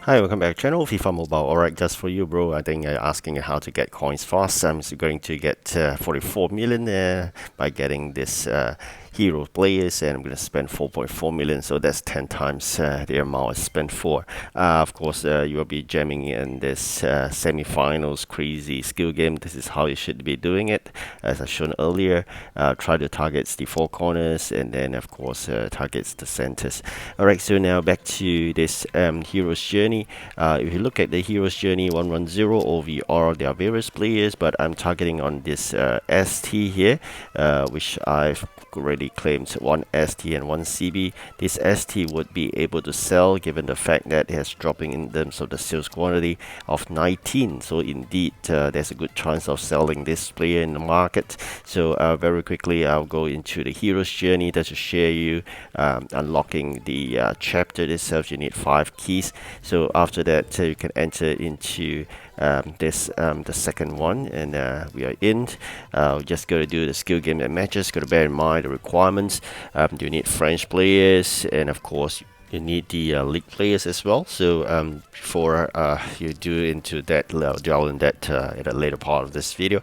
Hi, welcome back to channel FIFA Mobile. Alright, just for you, bro. I think asking how to get coins fast. I'm going to get 44 million by getting this hero players, and I'm going to spend 4.4 million. So that's 10 times the amount I spent for. Of course, you will be jamming in this semi-finals crazy skill game. This is how you should be doing it, as I shown earlier. Try to target the four corners, and then of course targets the centers. Alright, so now back to this hero's journey. If you look at the hero's journey 110 OVR, there are various players, but I'm targeting on this ST here, which I've already claimed one ST and one CB. This ST would be able to sell given the fact that it has dropping in terms of the sales quantity of 19. So indeed, there's a good chance of selling this player in the market. So very quickly, I'll go into the hero's journey just to share you unlocking the chapter itself. You need 5 keys. So after that, you can enter into the second one, and we are in. Just got to do the skill game and matches. Got to bear in mind the requirements. You need French players, and of course you need the league players as well. So before you do into that, delve in that in a later part of this video.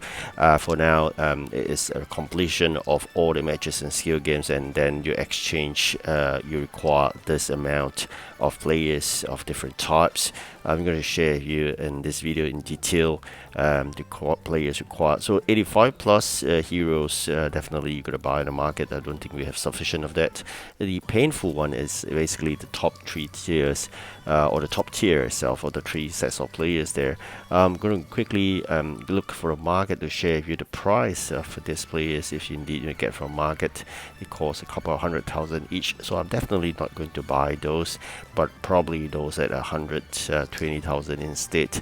For now, it is a completion of all the matches and skill games, and then you exchange. You require this amount of players of different types. I'm going to share you in this video in detail the players required. So 85 plus heroes, definitely you got to buy in the market. I don't think we have sufficient of that. The painful one is basically the top 3 tiers, or the top tier itself, or the 3 sets of players there. I'm going to quickly look for a market to share with you the price for these players. If you indeed get from market, it costs a couple of 100,000 each. So I'm definitely not going to buy those, but probably those at 120,000 instead.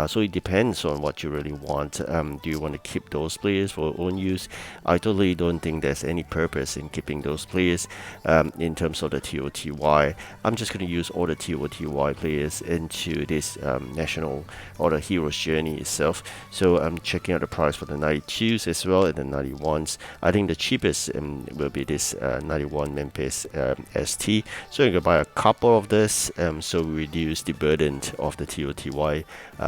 So it depends on what you really want. Do you want to keep those players for your own use? I totally don't think there's any purpose in keeping those players in terms of the TOTY. I'm just going to use all the TOTY players into this national or the hero's journey itself. So I'm checking out the price for the 92s as well, and the 91s. I think the cheapest will be this 91 Memphis ST. So you can buy a couple of this, so we reduce the burden of the TOTY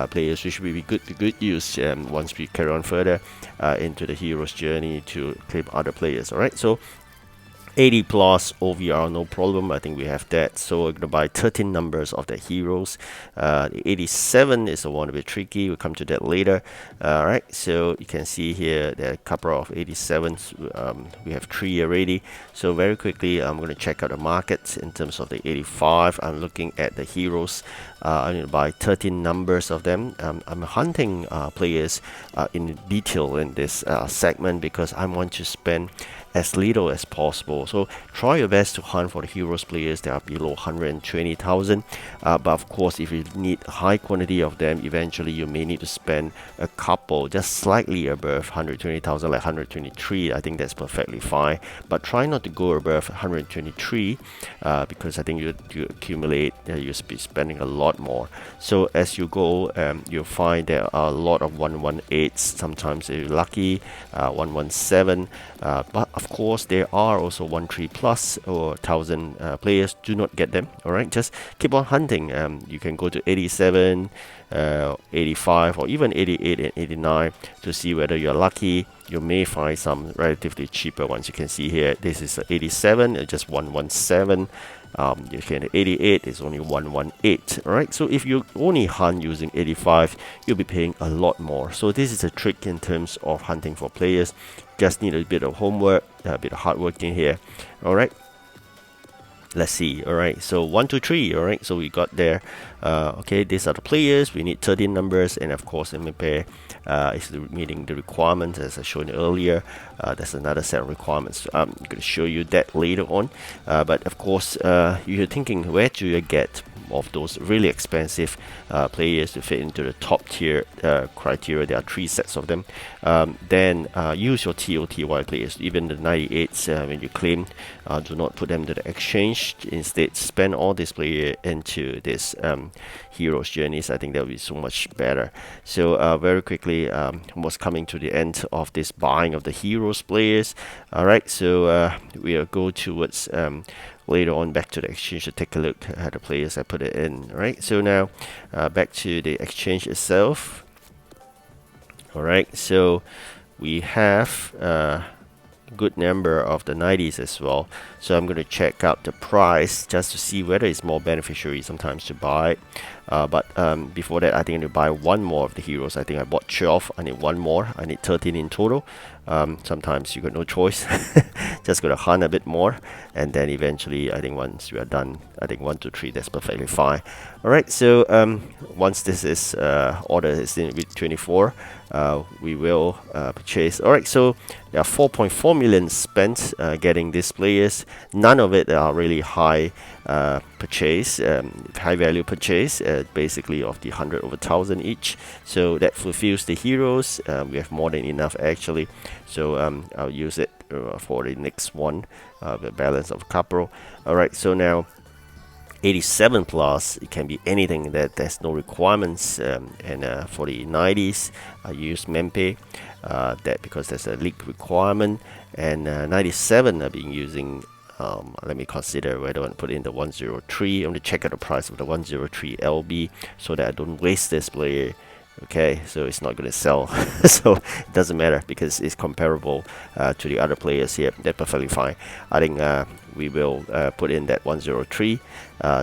players, which will be good use once we carry on further into the hero's journey to claim other players. Alright, so 80 plus OVR, no problem. I think we have that. So we're going to buy 13 numbers of the heroes. The 87 is the one a bit tricky. We'll come to that later. Alright, so you can see here there are a couple of 87s. We have 3 already. So very quickly, I'm going to check out the market in terms of the 85. I'm looking at the heroes. I'm going to buy 13 numbers of them. I'm hunting players in detail in this segment because I want to spend as little as possible. So try your best to hunt for the heroes players that are below 120,000. But of course, if you need a high quantity of them, eventually you may need to spend a couple just slightly above 120,000, like 123. I think that's perfectly fine. But try not to go above 123 because I think you accumulate, you'll be spending a lot more. So as you go, you'll find there are a lot of 118s. Sometimes if you're lucky, 117. But of course, there are also 13 plus or 1,000 players. Do not get them. All right, just keep on hunting. You can go to 87, 85, or even 88 and 89 to see whether you're lucky. You may find some relatively cheaper ones. You can see here, this is 87, just 117. You can 88 is only 118. All right, so if you only hunt using 85, you'll be paying a lot more. So this is a trick in terms of hunting for players. Just need a bit of homework, a bit of hard work in here. All right, let's see. All right, so 1 2 3. All right, so we got there. Okay, these are the players. We need 13 numbers, and of course Mbappe is meeting the requirements as I showed earlier. That's another set of requirements. I'm going to show you that later on. But of course, you're thinking, where do you get of those really expensive players to fit into the top tier criteria? There are 3 sets of them. Then use your TOTY players. Even the 98s, when you claim, do not put them to the exchange. Instead, spend all this player into this heroes journeys. I think that will be so much better. So very quickly, was coming to the end of this buying of the heroes players. All right, so we'll go towards later on back to the exchange to take a look at the players I put it in. Alright, so now back to the exchange itself. Alright, so we have good number of the 90s as well, so I'm going to check out the price just to see whether it's more beneficial sometimes to buy. But before that, I think I need to buy one more of the heroes. I think I bought 12. I need one more. I need 13 in total. Sometimes you got no choice. Just gotta hunt a bit more, and then eventually, I think once we are done, I think 1 to 3, that's perfectly fine. All right. So once this is order is in with 24, we will purchase. All right. So there are 4.4 million spent getting these players. None of it are really high purchase, high value purchase, basically of the 100 over 1,000 each. So that fulfills the heroes. We have more than enough actually. So I'll use it for the next one, the balance of Capro. Alright, so now 87 plus, it can be anything that there's no requirements, and for the 90s I use Mempe, that because there's a league requirement, and 97 I've been using. Let me consider whether I want to put in the 103. I'm going to check out the price of the 103 LB so that I don't waste this player. Okay, so it's not going to sell. So it doesn't matter because it's comparable to the other players here. They're perfectly fine. I think we will put in that 103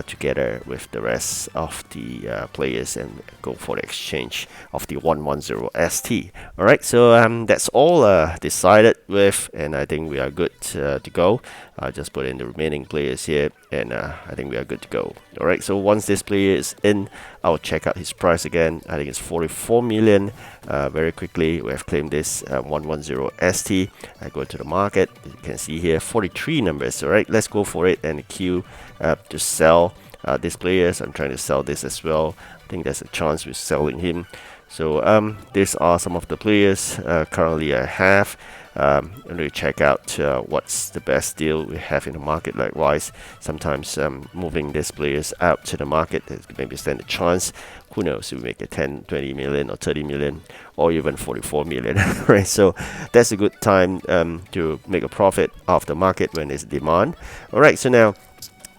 together with the rest of the players and go for the exchange of the 110 ST. Alright, so that's all decided with, and I think we are good to go. I'll just put in the remaining players here, and I think we are good to go. Alright, so once this player is in, I'll check out his price again. I think it's 44 million. Very quickly, we have claimed this 110 ST. I go to the market. You can see here 43 numbers. Alright, let's go for it and queue to sell these players. I'm trying to sell this as well. I think there's a chance we're selling him. So these are some of the players currently I have. I'm going to check out what's the best deal we have in the market. Likewise, sometimes moving these players out to the market, there's maybe stand a chance. Who knows, we make a 10, 20 million or 30 million or even 44 million. Right? So that's a good time to make a profit off the market when there's demand. Alright, so now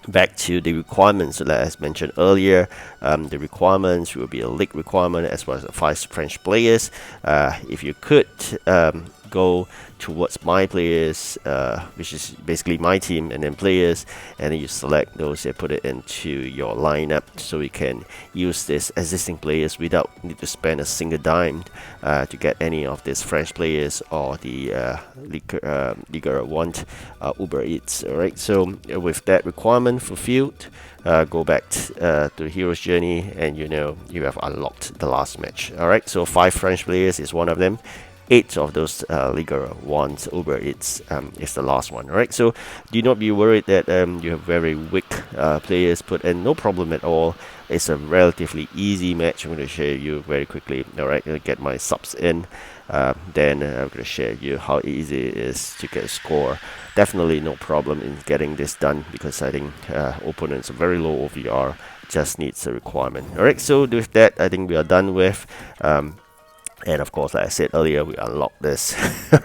back to the requirements. So as mentioned earlier, the requirements will be a league requirement as well as 5 French players. If you could go towards my players, which is basically my team, and then players, and then you select those and put it into your lineup so you can use this existing players without need to spend a single dime to get any of these French players or the Liga 1 Uber Eats. Alright, so with that requirement fulfilled, go back to the hero's journey, and you know you have unlocked the last match. Alright, so 5 French players is one of them. 8 of those Liga 1 Uber Eats is the last one. Alright, so do not be worried that you have very weak players put in. No problem at all. It's a relatively easy match. I'm going to show you very quickly. Alright, I'll get my subs in. Then I'm going to share you how easy it is to get a score. Definitely no problem in getting this done because I think opponents are very low OVR. Just needs a requirement. Alright, so with that, I think we are done with. And of course, like I said earlier, we unlock this.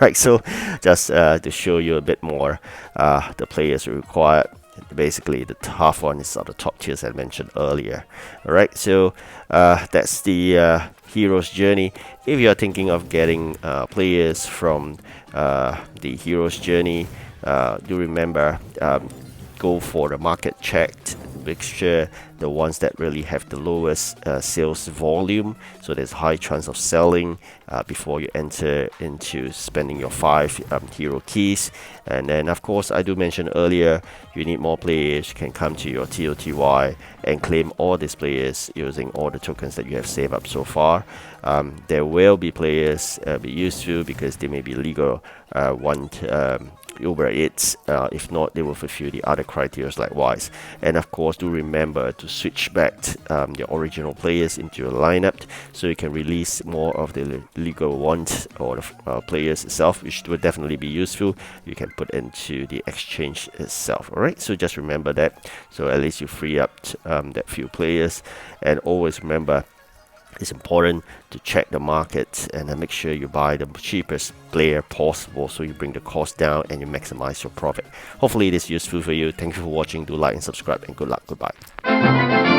Right, so just to show you a bit more, the players required. Basically, the tough ones are the top tiers I mentioned earlier. Alright, so that's the hero's journey. If you are thinking of getting players from the hero's journey, do remember, go for the market checked. Make sure the ones that really have the lowest sales volume, so there's high chance of selling before you enter into spending your 5 hero keys. And then of course, I do mention earlier, you need more players. You can come to your TOTY and claim all these players using all the tokens that you have saved up so far. There will be players be useful because they may be legal, want Uber Eats. If not, they will fulfill the other criteria likewise. And of course, do remember to switch back your original players into your lineup so you can release more of the legal ones or the players itself, which will definitely be useful. You can put into the exchange itself. Alright, so just remember that. So at least you free up that few players, and always remember, it's important to check the market and then make sure you buy the cheapest player possible so you bring the cost down and you maximize your profit. Hopefully it is useful for you. Thank you for watching. Do like and subscribe, and good luck. Goodbye.